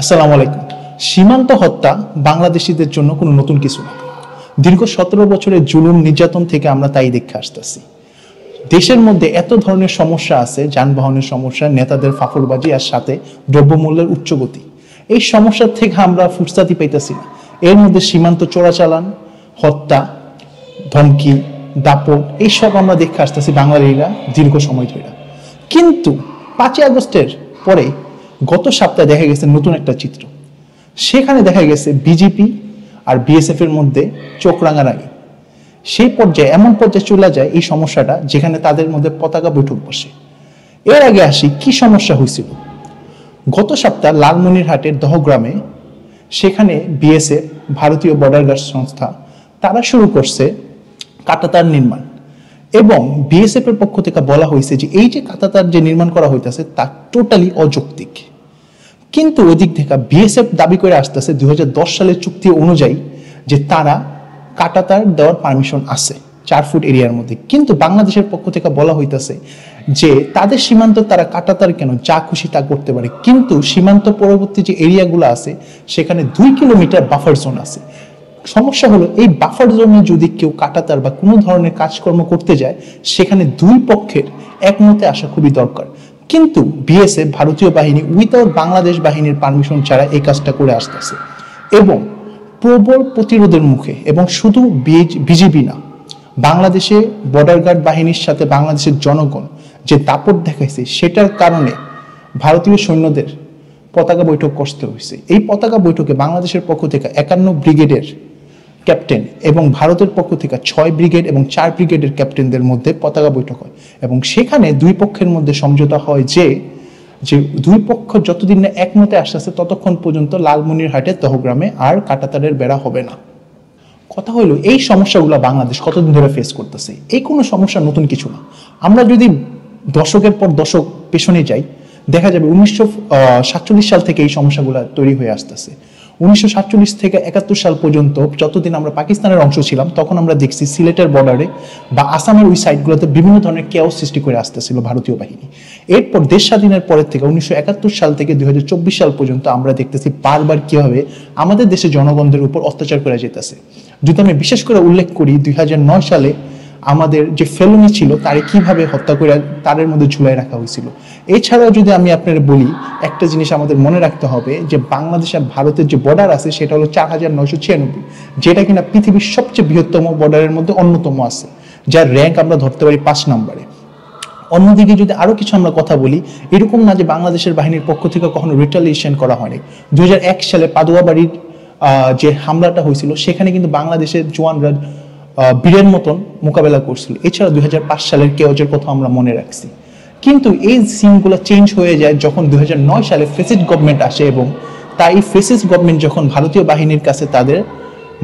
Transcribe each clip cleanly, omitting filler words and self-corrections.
আসসালামু আলাইকুম। সীমান্ত হত্যা বাংলাদেশিদের জন্য কোনো নতুন কিছু না। দীর্ঘ 17 বছরের জুলুম নির্যাতন থেকে আমরা তাই দেখে আসতেছি। দেশের মধ্যে এত ধরনের সমস্যা আছে, যানবাহনের সমস্যা, নেতাদের ফাফড়বাজি, আর সাথে দ্রব্যমূল্যের উচ্চগতি। এই সমস্যার থেকে আমরা ফুরসাতি পাইতেছি না। এর মধ্যে সীমান্ত চোরাচালান, হত্যা, ধমকি, দাপট এইসব আমরা দেখে আসতেছি বাঙালিরা দীর্ঘ সময় ধরে। কিন্তু 5ই আগস্টের পরে গত সপ্তাহে দেখা গেছে নতুন একটা চিত্র। সেখানে দেখা গেছে বিজেপি আর বিএসএফ এর মধ্যে চোখ রাঙারাঙি। সেই পর্যায়ে এমন পর্যায়ে চলে যায় এই সমস্যাটা, যেখানে তাদের মধ্যে পতাকা বৈঠক বসে। এর আগে আসি কি সমস্যা হয়েছিল। গত সপ্তাহ লালমনিরহাটের দহগ্রামে, সেখানে বিএসএফ, ভারতীয় বর্ডার গার্ড সংস্থা, তারা শুরু করছে কাঁটাতার নির্মাণ। এবং বিএসএফ এর পক্ষ থেকে বলা হয়েছে যে এই যে কাঁটাতার যে নির্মাণ করা হইতেছে তা টোটালি অযৌক্তিক। কিন্তু ওই দিক থেকে বিএসএফ দাবি করে আসতেছে 2010 সালের চুক্তি অনুযায়ী যে তারা কাঁটাতার দেওয়ার পারমিশন আছে 4 ফুট এরিয়ার মধ্যে। কিন্তু বাংলাদেশের পক্ষ থেকে বলা হইতেছে যে তাদের সীমান্ত তারা কাঁটাতার কেন, যা খুশি তা করতে পারে। কিন্তু সীমান্ত পরবর্তী যে এরিয়াগুলো আছে সেখানে 2 কিলোমিটার বাফার জোন আছে। সমস্যা হলো এই বাফার জোনে যদি কেউ কাঁটাতার বা কোনো ধরনের কাজকর্ম করতে যায়, সেখানে দুই পক্ষের একমতে আসা খুবই দরকার। কিন্তু বিএসএফ, ভারতীয় বাহিনী উইথাউট বাংলাদেশ বাহিনীর পারমিশন ছাড়া এই কাজটা করে আসতেছে। এবং প্রবল প্রতিরোধের মুখে, এবং শুধু বিজিবি না, বাংলাদেশে বর্ডার গার্ড বাহিনীর সাথে বাংলাদেশের জনগণ যে দাপট দেখাইছে, সেটার কারণে ভারতীয় সৈন্যদের পতাকা বৈঠক করতে হয়েছে। এই পতাকা বৈঠকে বাংলাদেশের পক্ষ থেকে 51 ব্রিগেডের ক্যাপ্টেন এবং ভারতের পক্ষ থেকে 6 ব্রিগেড এবং 4 ব্রিগেডের ক্যাপ্টেনদের মধ্যে পতাকা বৈঠক হয়। এবং সেখানে দুই পক্ষের মধ্যে সমঝোতা হয় যে দুই পক্ষ যতদিন না একমতে আসতেছে ততক্ষণ পর্যন্ত লালমনিরহাটের দহগ্রামে আর কাঁটাতারের বেড়া হবে না। কথা হলো এই সমস্যাগুলো বাংলাদেশ কতদিন ধরে ফেস করতেছে। এই কোনো সমস্যা নতুন কিছু না। আমরা যদি দশকের পর দশক পেছনে যাই, দেখা যাবে 1947 সাল থেকে এই সমস্যাগুলো তৈরি হয়ে আসতেছে। 1947 থেকে 71 সাল পর্যন্ত যতদিন আমরা পাকিস্তানের অংশ ছিলাম, তখন আমরা দেখছি সিলেটের বর্ডারে বা আসামের ওই সাইডগুলোতে বিভিন্ন ধরনের কেওস সৃষ্টি করে আসতেছিল ভারতীয় বাহিনী। এরপর দেশ স্বাধীনের পরের থেকে 1971 সাল থেকে 2024 সাল পর্যন্ত আমরা দেখতেছি বারবার কিভাবে আমাদের দেশের জনগণদের উপর অত্যাচার করা যেতেছে। যদি আমি বিশেষ করে উল্লেখ করি, 2009 সালে আমাদের যে ফেলনি ছিল তারে কিভাবে হত্যা করে তারের মধ্যে ঝুলাই রাখা হয়েছিল। এছাড়াও যদি আমি আপনাদের বলি, একটা জিনিস আমাদের মনে রাখতে হবে যে বাংলাদেশ আর ভারতের যে বর্ডার আছে সেটা হলো 4996, যেটা কিনা পৃথিবীর সবচেয়ে বৃহত্তম বর্ডারের মধ্যে অন্যতম আছে, যার র্যাঙ্ক আমরা ধরতে পারি 5 নম্বরে। অন্যদিকে যদি আরো কিছু আমরা কথা বলি, এরকম না যে বাংলাদেশের বাহিনীর পক্ষ থেকে কখনো রিটালিয়েশন করা হয়নি। 2001 সালে পাদুয়া বাড়ির যে হামলাটা হয়েছিল, সেখানে কিন্তু বাংলাদেশের জওয়ানরা বীরের মতন মোকাবেলা করছিল। এছাড়া 2005 সালের কেওজের কথা আমরা মনে রাখছি। কিন্তু এই সিনগুলো চেঞ্জ হয়ে যায় যখন 2009 সালে ফেসিস্ট গভর্নমেন্ট আসে, এবং তাই ফেসিস্ট গভর্নমেন্ট যখন ভারতীয় বাহিনীর কাছে তাদের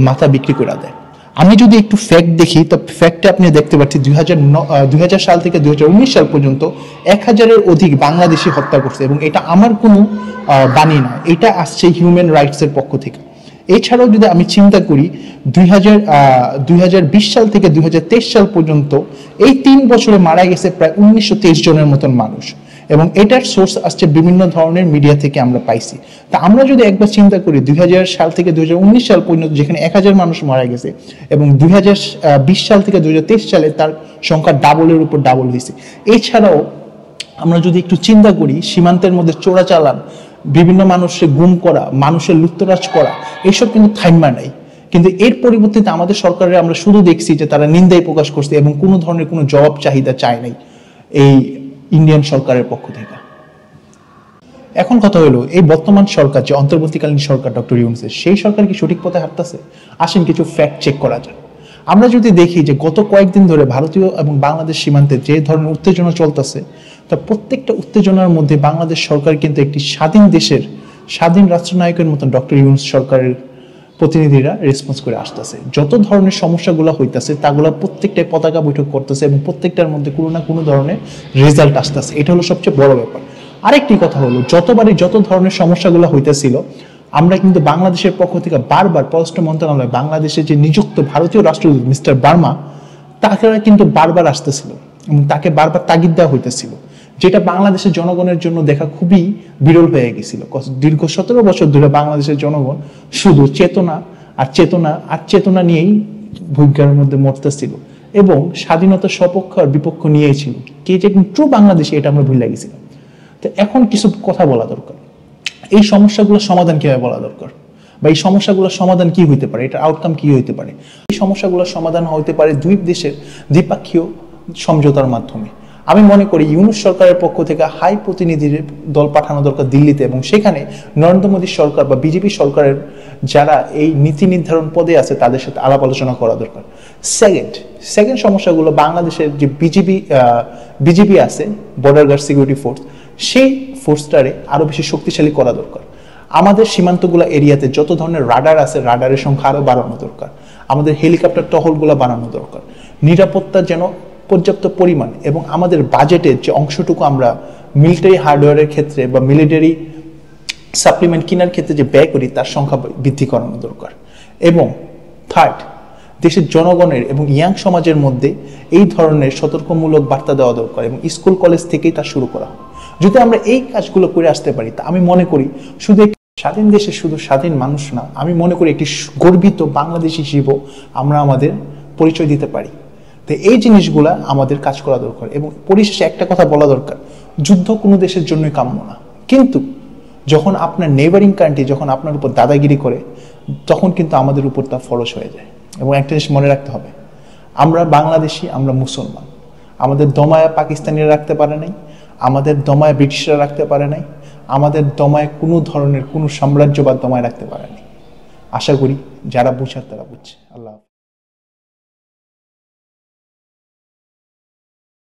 মাথা বিক্রি করে দেয়। আমি যদি একটু ফ্যাক্ট দেখি, তো ফ্যাক্টে আপনি দেখতে পাচ্ছি 2000 সাল থেকে 2019 সাল পর্যন্ত 1000-এর অধিক বাংলাদেশি হত্যা করছে। এবং এটা আমার কোনো বাণী না, এটা আসছে হিউম্যান রাইটসের পক্ষ থেকে। এছাড়াও যদি আমি চিন্তা করি, 2020 সাল থেকে 2023 সাল পর্যন্ত এই 3 বছরে মারা গেছে প্রায় 1923 জনের মতন মানুষ। এবং এটার সোর্স আসছে বিভিন্ন ধরনের মিডিয়া থেকে আমরা পাইছি। তা আমরা যদি একবার চিন্তা করি, 2000 সাল থেকে 2019 সাল পর্যন্ত যেখানে 1000 মানুষ মারা গেছে, এবং 2020 সাল থেকে 2023 সালে তার সংখ্যা ডাবলের উপর ডাবল হয়েছে। এছাড়াও আমরা যদি একটু চিন্তা করি, সীমান্তের মধ্যে চোরাচালান, বিভিন্ন মানুষকে গুম করা, মানুষের লুটতরাজ করা, এইসব কিন্তু থাইমা নাই। কিন্তু এর পরিবর্তে আমাদের সরকারের আমরা শুধু দেখছি যে তারা নিন্দাই প্রকাশ করছে এবং কোনো ধরনের কোনো জবাব চাহিদা চায় নাই এই ইন্ডিয়ান সরকারের পক্ষ থেকে। এখন কথা হলো, এই বর্তমান সরকার যে অন্তর্বর্তীকালীন সরকার ডক্টর ইউনূসের, সেই সরকার কি সঠিক পথে হাঁটতেছে? আসেন কিছু ফ্যাক্ট চেক করা যাক। আমরা যদি দেখি যে গত কয়েকদিন ধরে ভারতীয় এবং বাংলাদেশ সীমান্তে যে ধরনের উত্তেজনা চলতেছে, তা প্রত্যেকটা উত্তেজনার মধ্যে বাংলাদেশ সরকার কিন্তু একটি স্বাধীন দেশের স্বাধীন রাষ্ট্রনায়কের মতন ডক্টর ইউনূস সরকারের প্রতিনিধিরা রেসপন্স করে আসতেছে। যত ধরনের সমস্যাগুলো হইতেছে তাগুলো প্রত্যেকটাই পতাকা বৈঠক করতেছে, এবং প্রত্যেকটার মধ্যে কোনো না কোনো ধরনের রেজাল্ট আসতেছে। এটা হলো সবচেয়ে বড় ব্যাপার। আরেকটি কথা হলো, যত ধরনের সমস্যাগুলো হইতেছিল, আমরা কিন্তু বাংলাদেশের পক্ষ থেকে বারবার পররাষ্ট্র মন্ত্রণালয়, বাংলাদেশে যে নিযুক্ত ভারতীয় রাষ্ট্রদূত মিস্টার বার্মা, তাকে কিন্তু বারবার আসতেছিল এবং তাকে বারবার তাগিদ দেওয়া হইতেছিল যেটা বাংলাদেশের জনগণের জন্য দেখা খুবই বিরল হয়ে গেছিল। দীর্ঘ 17 বছর ধরে বাংলাদেশের জনগণ শুধু চেতনা আর চেতনা আর চেতনা নিয়েই ভূজ্ঞার মধ্যে মরতেছিল এবং স্বাধীনতার সপক্ষ আর বিপক্ষ নিয়েই ছিল। কে যে ট্রু বাংলাদেশি এটা আমরা ভুলে গেছিলাম। তো এখন কিছু কথা বলা দরকার, এই সমস্যাগুলোর সমাধান কিভাবে বলা দরকার, বা এই সমস্যাগুলোর সমাধান কি হইতে পারে, এটা আউটকাম কি হইতে পারে। এই সমস্যাগুলোর সমাধান হইতে পারে দুই দেশের দ্বিপাক্ষীয় সমঝোতার মাধ্যমে। আমি মনে করি ইউনূস সরকারের পক্ষ থেকে হাই প্রতিনিধির দল পাঠানো দরকার দিল্লিতে, এবং সেখানে নরেন্দ্র মোদী সরকার বা বিজেপি সরকারের যারা এই নীতি নির্ধারণ পদে আছে তাদের সাথে আলাপ আলোচনা করা দরকার। সেকেন্ড সমস্যাগুলো, বাংলাদেশের যে বিজিবি আছে, বর্ডার গার্ড সিকিউরিটি ফোর্স, সেই ফোর্সটারে আরো বেশি শক্তিশালী করা দরকার। আমাদের সীমান্তগুলো এরিয়াতে যত ধরনের রাডার আছে, রাডারের সংখ্যা আরো বাড়ানো দরকার। আমাদের হেলিকপ্টার টহলগুলো বাড়ানো দরকার। নিরাপত্তা যেন পর্যাপ্ত পরিমাণ এবং আমাদের বাজেটের যে অংশটুকু আমরা মিলিটারি হার্ডওয়্যারের ক্ষেত্রে বা মিলিটারি সাপ্লিমেন্ট কেনার ক্ষেত্রে যে ব্যয় করি তার সংখ্যা বৃদ্ধি করানো দরকার। এবং থার্ড, দেশের জনগণের এবং ইয়াং সমাজের মধ্যে এই ধরনের সতর্কমূলক বার্তা দেওয়া দরকার এবং স্কুল কলেজ থেকেই তা শুরু করা হয়। যদি আমরা এই কাজগুলো করে আসতে পারি তা আমি মনে করি শুধু স্বাধীন দেশে শুধু স্বাধীন মানুষ না, আমি মনে করি একটি গর্বিত বাংলাদেশি হিসেবেও আমরা আমাদের পরিচয় দিতে পারি। তো এই জিনিসগুলা আমাদের কাজ করা দরকার। এবং পরিশেষে একটা কথা বলা দরকার, যুদ্ধ কোনো দেশের জন্যই কাম্য না, কিন্তু যখন আপনার নেইবারিং কান্ট্রি যখন আপনার উপর দাদাগিরি করে তখন কিন্তু আমাদের উপর তা ফরজ হয়ে যায়। এবং একটা জিনিস মনে রাখতে হবে, আমরা বাংলাদেশি, আমরা মুসলমান। আমাদের দমায়া পাকিস্তানিরা রাখতে পারে নাই, আমাদের দমায়া ব্রিটিশরা রাখতে পারে নাই, আমাদের দমায় কোনো ধরনের কোনো সাম্রাজ্যবাদ দমায় রাখতে পারে নাই। আশা করি যারা বুঝার তারা বুঝছে। আল্লাহ।